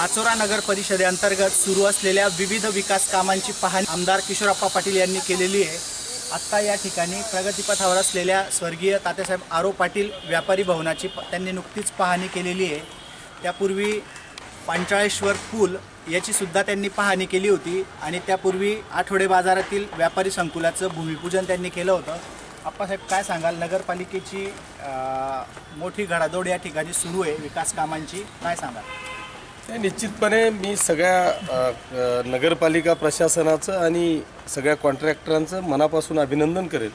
पाचोरा नगर परिषदेअंतर्गत सुरू असलेल्या विविध विकास कामांची पाहणी आमदार किशोरप्पा पाटील यांनी केलेली आहे। आत्ता या ठिकाणी प्रगतीपथावर असलेल्या स्वर्गीय तात्यासाहेब आरो पाटील व्यापारी भवनाची त्यांनी नुकतीच पाहणी केलेली आहे। त्यापूर्वी पांचाळेश्वर पूल याची सुद्धा त्यांनी पाहणी केली होती आणि त्यापूर्वी आठवडे बाजारातील व्यापारी संकुलाचं भूमिपूजन त्यांनी केलं होतं। आप्पासाहेब, काय सांगाल? नगरपालिकेची मोठी घडादोड या ठिकाणी सुरू आहे विकास कामांची, काय सांगाल? निश्चितपणे मी सगळ्या नगरपालिका प्रशासनाचं आणि सगळ्या कॉन्ट्रॅक्टरांचं मनापासून अभिनंदन करेल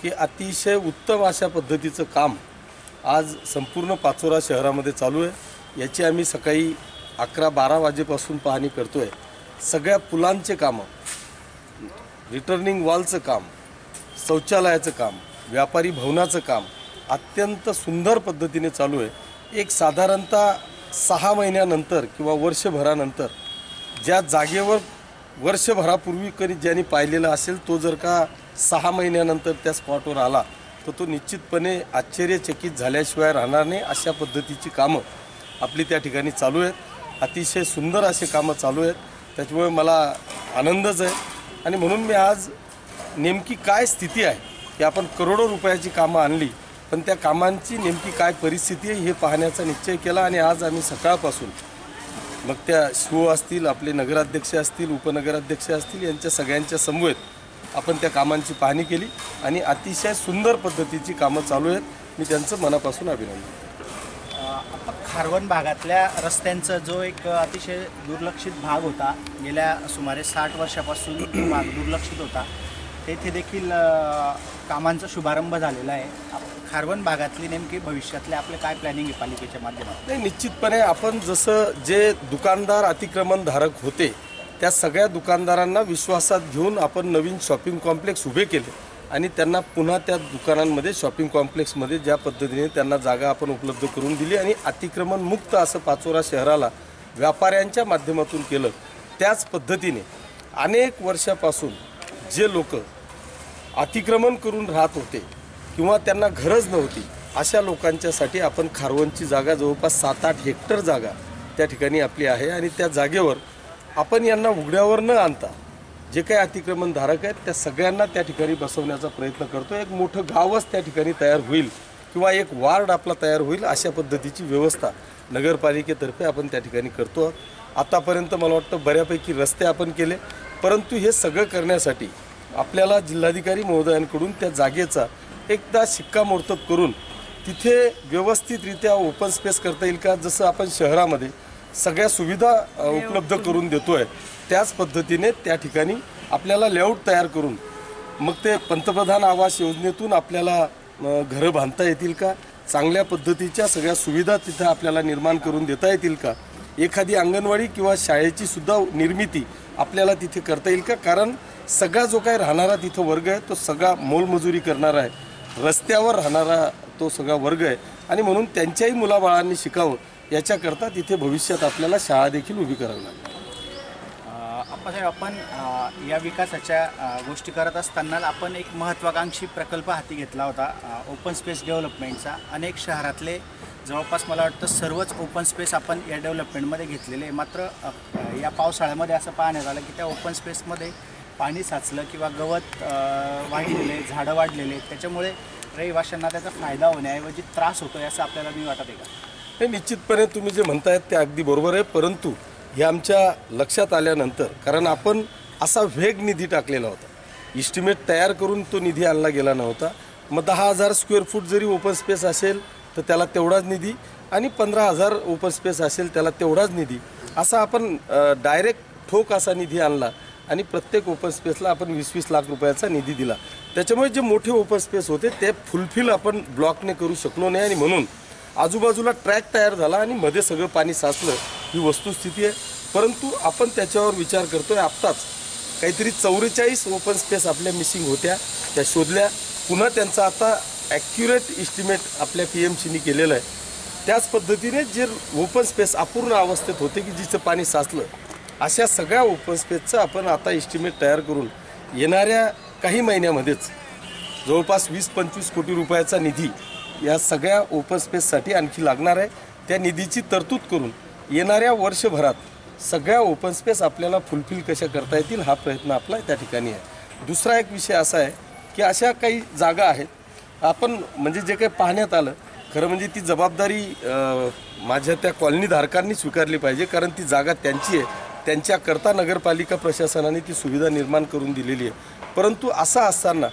की अतिशय उत्तम अशा पद्धतीचं काम आज संपूर्ण पाचोरा शहरामध्ये चालू आहे। याची आम्ही सकाळी 11-12 वाजेपासून पाहणी करतो आहे। सगळ्या पुलांचे कामं, रिटर्निंग वॉलचं काम, शौचालयाचं काम, व्यापारी भवनाचं काम अत्यंत सुंदर पद्धतीने चालू आहे। एक साधारणतः 6 महिन्यानंतर किंवा वर्षभरानंतर ज्या जागेवर वर्षभरापूर्वी कधी ज्यांनी पाहिलेलं असेल तो जर का 6 महिन्यानंतर त्या स्पॉटवर आला तर तो निश्चितपणे आश्चर्यचकित झाल्याशिवाय राहणार नाही। अशा पद्धतीची कामं आपली त्या ठिकाणी चालू आहेत। अतिशय सुंदर असे कामं चालू आहेत, त्याच्यामुळे मला आनंदच आहे। आणि म्हणून मी आज नेमकी काय स्थिती आहे की आपण करोडो रुपयाची कामं आणली पण त्या कामांची नेमकी काय परिस्थिती आहे हे पाहण्याचा निश्चय केला। आणि आज आम्ही सकाळपासून मग त्या शिव असतील, आपले नगराध्यक्ष असतील, उपनगराध्यक्ष असतील, यांच्या सगळ्यांच्या समवेत आपण त्या कामांची पाहणी केली आणि अतिशय सुंदर पद्धतीची कामं चालू आहेत। मी त्यांचं मनापासून अभिनंदन करतो। खारवण भागातल्या रस्त्यांचा जो एक अतिशय दुर्लक्षित भाग होता, गेल्या सुमारे 60 वर्षापासून तो भाग दुर्लक्षित होता, तेथे देखील कामांचा शुभारंभ झालेला आहे। खारवण भागातली नेमकी भविष्यातले आपले काय प्लॅनिंग आहे पालिकेच्या माध्यमातून? नाही, निश्चितपणे आपण जसं जे दुकानदार अतिक्रमणधारक होते त्या सगळ्या दुकानदारांना विश्वासात घेऊन आपण नवीन शॉपिंग कॉम्प्लेक्स उभे केले आणि त्यांना पुन्हा त्या दुकानांमध्ये शॉपिंग कॉम्प्लेक्समध्ये ज्या पद्धतीने त्यांना जागा आपण उपलब्ध करून दिली आणि अतिक्रमण मुक्त असं पाचोरा शहराला व्यापाऱ्यांच्या माध्यमातून केलं। त्याच पद्धतीने अनेक वर्षापासून जे लोक अतिक्रमण करून राहत होते किंवा त्यांना गरज नव्हती अशा लोकांच्यासाठी आपण खारवणची जागा जवळपास 7-8 हेक्टर जागा त्या ठिकाणी आपली आहे आणि त्या जागेवर आपण यांना उघड्यावर न आणता जे काही अतिक्रमणधारक आहेत त्या सगळ्यांना त्या ठिकाणी बसवण्याचा प्रयत्न करतो। एक मोठं गावच त्या ठिकाणी तयार होईल किंवा एक वार्ड आपला तयार होईल अशा पद्धतीची व्यवस्था नगरपालिकेतर्फे आपण त्या ठिकाणी करतो। आतापर्यंत मला वाटतं बऱ्यापैकी रस्ते आपण केले, परंतु हे सगळं करण्यासाठी आपल्याला जिल्हाधिकारी महोदयांकडून त्या जागेचा एकदा शिक्कामोर्तब करून तिथे व्यवस्थितरित्या ओपन स्पेस करता येईल का, जसं आपण शहरामध्ये सगळ्या सुविधा उपलब्ध करून देतो आहे त्याच पद्धतीने त्या ठिकाणी आपल्याला लेआउट तयार करून मग ते पंतप्रधान आवास योजनेतून आपल्याला घरं बांधता येतील का, चांगल्या पद्धतीच्या सगळ्या सुविधा तिथं आपल्याला निर्माण करून देता येतील का, एखादी अंगणवाडी किंवा शाळेची सुद्धा निर्मिती आपल्याला तिथे करता येईल का। कारण सगळा जो काही राहणारा तिथं वर्ग आहे तो सगळा मोलमजुरी करणारा आहे, रस्त्यावर राहणारा तो सगळा वर्ग आहे आणि म्हणून त्यांच्याही मुलाबाळांनी शिकावं याच्याकरता तिथे भविष्यात आपल्याला शाळा देखील उभी करावी लागेल। आप्पासाहेब, आपण या विकासाच्या गोष्टी करत असताना आपण एक महत्त्वाकांक्षी प्रकल्प हाती घेतला होता ओपन स्पेस डेव्हलपमेंटचा। अनेक शहरातले जवळपास मला वाटतं सर्वच ओपन स्पेस आपण या डेव्हलपमेंटमध्ये घेतलेले, मात्र या पावसाळ्यामध्ये असं पाहण्यात आलं की त्या ओपन स्पेसमध्ये पाणी साचलं किंवा गवत वाढलेले, झाडं वाढलेले, त्याच्यामुळे रहिवाशांना त्याचा फायदा होण्याऐवजी त्रास होतो असं आपल्याला मी वाटत आहे का? हे निश्चितपणे तुम्ही जे म्हणतायत ते अगदी बरोबर आहे, परंतु हे आमच्या लक्षात आल्यानंतर, कारण आपण असा वेग निधी टाकलेला होता, इस्टिमेट तयार करून तो निधी आणला गेला नव्हता। मग 10,000 स्क्वेअर फूट जरी ओपन स्पेस असेल तर त्याला तेवढाच निधी आणि 15,000 ओपन स्पेस असेल त्याला तेवढाच निधी, असा आपण डायरेक्ट ठोक असा निधी आणला आणि प्रत्येक ओपन स्पेसला आपण 20-20 लाख रुपयाचा निधी दिला। त्याच्यामुळे जे मोठे ओपन स्पेस होते ते फुलफिल आपण ब्लॉकने करू शकलो नाही आणि म्हणून आजूबाजूला ट्रॅक तयार झाला आणि मध्ये सगळं पाणी साचलं, ही वस्तुस्थिती आहे। परंतु आपण त्याच्यावर विचार करतोय। आत्ताच काहीतरी 44 ओपन स्पेस आपल्या मिसिंग होत्या, त्या शोधल्या, पुन्हा त्यांचा आता ॲक्युरेट इस्टिमेट आपल्या PMCनी केलेलं आहे। त्याच पद्धतीने जे ओपन स्पेस अपूर्ण अवस्थेत होते की जिचं पाणी साचलं अशा सगळ्या ओपन स्पेसचं आपण आता इस्टिमेट तयार करून येणाऱ्या काही महिन्यामध्येच जवळपास 20-25 कोटी रुपयाचा निधी या सगळ्या ओपन स्पेससाठी आणखी लागणार आहे। त्या निधीची तरतूद करून येणाऱ्या वर्षभरात सगळ्या ओपन स्पेस आपल्याला फुलफिल कशा करता येतील हा प्रयत्न आपला त्या ठिकाणी आहे. दुसरा एक विषय असा आहे की अशा काही जागा आहेत आपण म्हणजे जे काही पाहण्यात आलं खरं म्हणजे ती जबाबदारी माझ्या त्या कॉलनीधारकांनी स्वीकारली पाहिजे, कारण ती जागा त्यांची आहे, त्यांच्याकरता नगरपालिका प्रशासनाने ती सुविधा निर्माण करून दिलेली आहे. परंतु असं असताना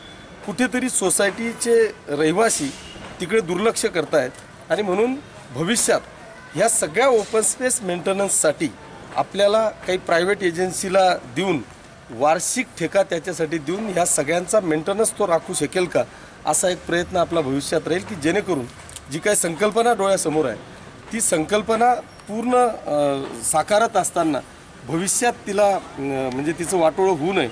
कुठेतरी सोसायटीचे रहिवासी तिकडे दुर्लक्ष करतायत आणि म्हणून भविष्यात ह्या सगळ्या ओपन स्पेस मेंटेनन्ससाठी आपल्याला काही प्रायव्हेट एजन्सीला देऊन वार्षिक ठेका त्याच्यासाठी देऊन ह्या सगळ्यांचा मेंटेनन्स तो राखू शकेल का असा एक प्रयत्न आपला भविष्यात राहील की जेणेकरून जी काही संकल्पना डोळ्यासमोर आहे ती संकल्पना पूर्ण साकारत असताना भविष्यात तिला म्हणजे तिचं वाटोळं होऊ नये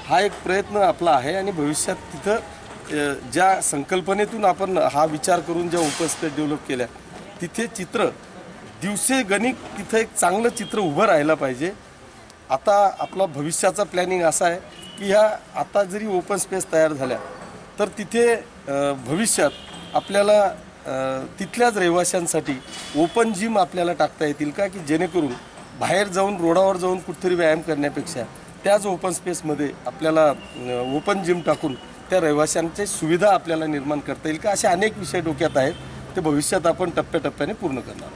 हा एक प्रयत्न आपला आहे. आणि भविष्यात तिथं ज्या संकल्पनेतून आपण हा विचार करून ज्या ओपन स्पेस डेव्हलप केल्या तिथे चित्र दिवसेगणिक तिथं एक चांगलं चित्र उभं राहायला पाहिजे. आता आपला भविष्याचा प्लॅनिंग असा आहे की ह्या आता जरी ओपन स्पेस तयार झाल्या तर तिथे भविष्यात आपल्याला तिथल्याच रहिवाशांसाठी ओपन जिम आपल्याला टाकता येतील का की जेणेकरून बाहेर जाऊन रोडावर जाऊन कुठेतरी व्यायाम करण्यापेक्षा त्याच ओपन स्पेसमध्ये आपल्याला ओपन जिम टाकून त्या रहिवाशांची सुविधा आपल्याला निर्माण करता येईल का. असे अनेक विषय डोक्यात आहेत, ते भविष्यात आपण टप्प्याटप्प्याने पूर्ण करणार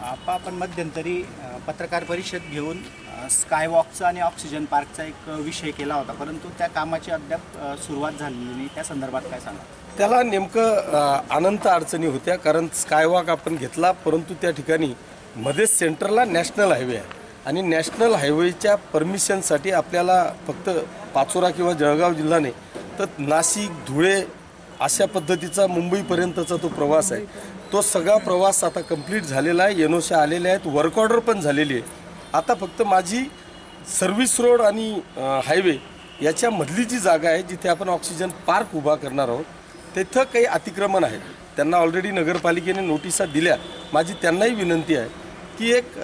आहोत. आपण मध्यंतरी पत्रकार परिषद घेऊन स्कायवॉकचा आणि ऑक्सिजन पार्कचा एक विषय केला होता, परंतु त्या कामाची अद्याप सुरुवात झालेली नाही. त्या संदर्भात काय सांगा. त्याला नेमकं अनंत अडचणी होत्या, कारण स्कायवॉक आपण घेतला परंतु त्या ठिकाणी मध्येच सेंटरला नॅशनल हायवे आहे आणि नॅशनल हायवेच्या परमिशनसाठी आपल्याला फक्त पाचोरा किंवा जळगाव जिल्हा नाही तर नाशिक धुळे अशा पद्धतीचा मुंबईपर्यंतचा तो प्रवास आहे. तो सगळा प्रवास आता कंप्लीट झालेला आहे, एनओसी आलेले आहेत, वर्क ऑर्डर पण झालेली आहे. आता फक्त माझी सर्व्हिस रोड आणि हायवे याच्यामधली जी जागा आहे जिथे आपण ऑक्सिजन पार्क उभा करणार आहोत तिथं काही अतिक्रमण आहे. त्यांना ऑलरेडी नगरपालिकेने नोटिसा दिल्या. माझी त्यांनाही विनंती आहे की एक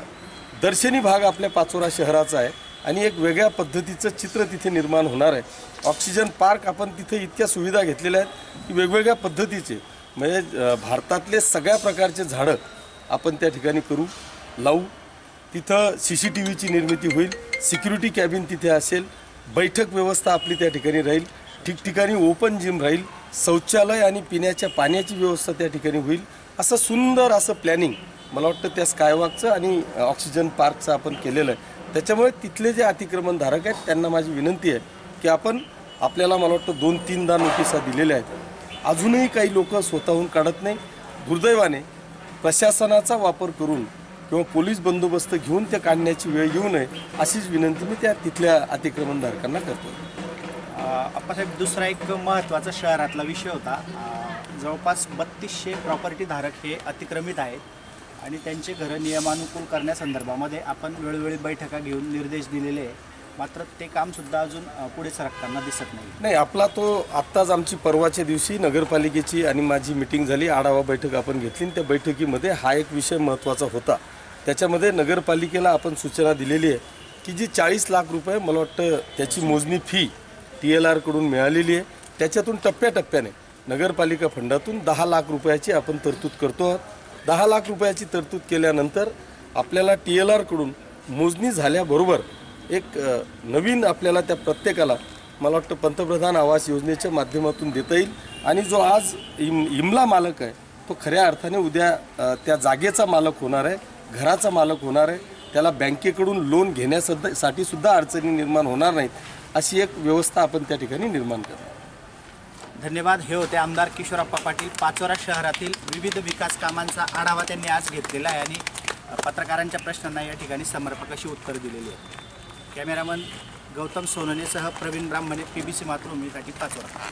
दर्शनी भाग आपल्या पाचोरा शहराचा आहे आणि एक वेगळ्या पद्धतीचं चित्र तिथे निर्माण होणार आहे. ऑक्सिजन पार्क आपण तिथे इतक्या सुविधा घेतलेल्या आहेत की वेगवेगळ्या पद्धतीचे म्हणजे भारतातले सगळ्या प्रकारचे झाडं आपण त्या ठिकाणी लावू. तिथं CCTVची निर्मिती होईल, सिक्युरिटी कॅबिन तिथे असेल, बैठक व्यवस्था आपली त्या ठिकाणी राहील, ठिकठिकाणी ओपन जिम राहील, शौचालय आणि पिण्याच्या पाण्याची व्यवस्था त्या ठिकाणी होईल. असं सुंदर असं प्लॅनिंग मला वाटतं त्या स्कायवॉकचं आणि ऑक्सिजन पार्कचं आपण केलेलं आहे. त्याच्यामुळे तिथले जे अतिक्रमणधारक आहेत त्यांना माझी विनंती आहे की आपल्याला मला वाटतं 2-3दा नोटिसा दिलेल्या आहेत, अजूनही काही लोक स्वतःहून काढत नाही. दुर्दैवाने प्रशासनाचा वापर करून किंवा पोलीस बंदोबस्त घेऊन ते काढण्याची वेळ येऊ नये अशीच विनंती मी त्या तिथल्या अतिक्रमणधारकांना करतो. आप्पासाहेब, दुसरा एक महत्त्वाचा शहरातला विषय होता. जवळपास 3200 प्रॉपर्टी धारक हे अतिक्रमित आहेत आणि त्यांचे घरं नियमानुकूल करण्यासंदर्भामध्ये आपण वेळोवेळी बैठका घेऊन निर्देश दिलेले आहे, मात्र ते कामसुद्धा अजून पुढे सरकताना दिसत नाही. आपला तो आत्ताच आमची परवाच्या दिवशी नगरपालिकेची आणि माझी मिटिंग झाली, आढावा बैठक आपण घेतली. त्या बैठकीमध्ये हा एक विषय महत्त्वाचा होता. त्याच्यामध्ये नगरपालिकेला आपण सूचना दिलेली आहे की जी 40 लाख रुपये मला वाटतं त्याची मोजणी फी TLR कडून मिळालेली आहे, त्याच्यातून टप्प्याटप्प्याने नगरपालिका फंडातून 10 लाख रुपयाची आपण तरतूद करतो आहोत. 10 लाख रुपयाची तरतूद केल्यानंतर आपल्याला TLR कडून मोजणी झाल्याबरोबर एक नवीन आपल्याला त्या प्रत्येकाला मला वाटतं पंतप्रधान आवास योजनेच्या माध्यमातून देता येईल. आणि जो आज इमला मालक आहे तो खऱ्या अर्थाने उद्या त्या जागेचा मालक होणार आहे, घराचा मालक होणार आहे. त्याला बँकेकडून लोन घेण्यासाठी सुद्धा अडचणी निर्माण होणार नाहीत, अशी एक व्यवस्था आपण त्या ठिकाणी निर्माण करणार. धन्यवाद. हे होते आमदार किशोरप्पा पाटील. पाचोरा शहरातील विविध विकास कामांचा आढावा त्यांनी आज घेतलेला आहे आणि पत्रकारांच्या प्रश्नांना या ठिकाणी समर्पक अशी उत्तरं दिलेली आहेत. कॅमेरामन गौतम सोननेसह प्रवीण ब्राह्मणे, PBC मातृभूमीसाठी पाचोरा.